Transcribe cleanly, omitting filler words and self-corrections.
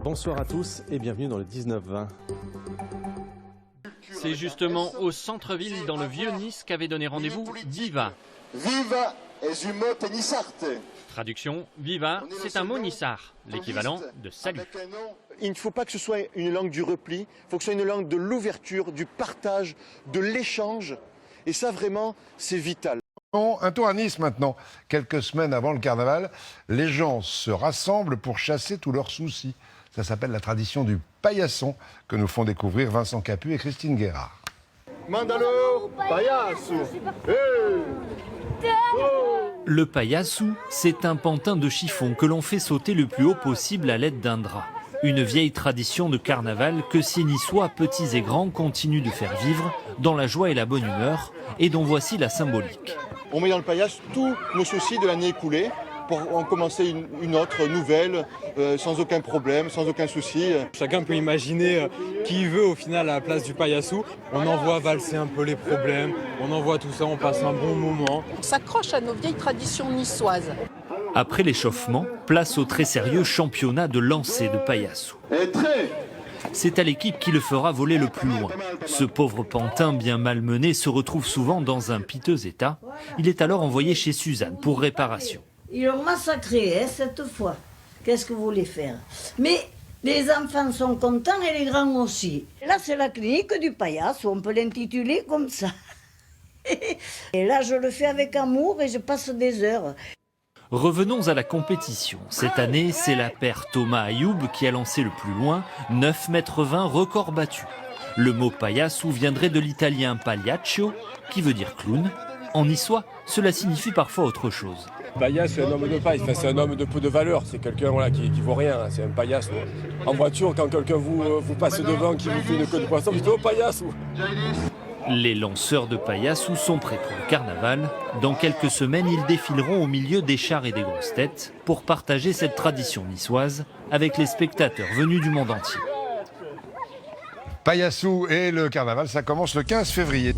Bonsoir à tous et bienvenue dans le 19-20. C'est justement au centre-ville, dans le Vieux-Nice, qu'avait donné rendez-vous Viva. Viva es un mot nissarte. Traduction, Viva, c'est un mot nissart, l'équivalent de salut. Il ne faut pas que ce soit une langue du repli, il faut que ce soit une langue de l'ouverture, du partage, de l'échange. Et ça, vraiment, c'est vital. Un tour à Nice maintenant. Quelques semaines avant le carnaval, les gens se rassemblent pour chasser tous leurs soucis. Ça s'appelle la tradition du paillasson que nous font découvrir Vincent Capu et Christine Guérard. Mandalo, paillasso. Le paillassou, c'est un pantin de chiffon que l'on fait sauter le plus haut possible à l'aide d'un drap. Une vieille tradition de carnaval que ces Niçois, petits et grands, continuent de faire vivre dans la joie et la bonne humeur, et dont voici la symbolique. On met dans le paillasse tous nos soucis de l'année écoulée pour en commencer une autre nouvelle, sans aucun problème, sans aucun souci. Chacun peut imaginer qui il veut au final à la place du paillassou. On envoie valser un peu les problèmes, on envoie tout ça, on passe un bon moment. On s'accroche à nos vieilles traditions niçoises. Après l'échauffement, place au très sérieux championnat de lancer de paillassou. C'est à l'équipe qui le fera voler le plus loin. Ce pauvre pantin bien malmené se retrouve souvent dans un piteux état. Il est alors envoyé chez Suzanne pour réparation. Ils l'ont massacré cette fois. Qu'est-ce que vous voulez faire? Mais les enfants sont contents et les grands aussi. Là, c'est la clinique du paillasse, on peut l'intituler comme ça. Et là, je le fais avec amour et je passe des heures. Revenons à la compétition. Cette année, c'est la paire Thomas Ayoub qui a lancé le plus loin, 9,20 m, record battu. Le mot paillassou viendrait de l'italien pagliaccio, qui veut dire clown. En niçois, cela signifie parfois autre chose. Paillasse, c'est un homme de paille, enfin, c'est un homme de peu de valeur, c'est quelqu'un voilà, qui vaut rien, hein, c'est un paillasse. En voiture, quand quelqu'un vous passe devant, qui vous fait une queue de poisson, vous dites « Oh, paillasse !» Les lanceurs de paillassou sont prêts pour le carnaval. Dans quelques semaines, ils défileront au milieu des chars et des grosses têtes pour partager cette tradition niçoise avec les spectateurs venus du monde entier. Paillassou et le carnaval, ça commence le 15 février.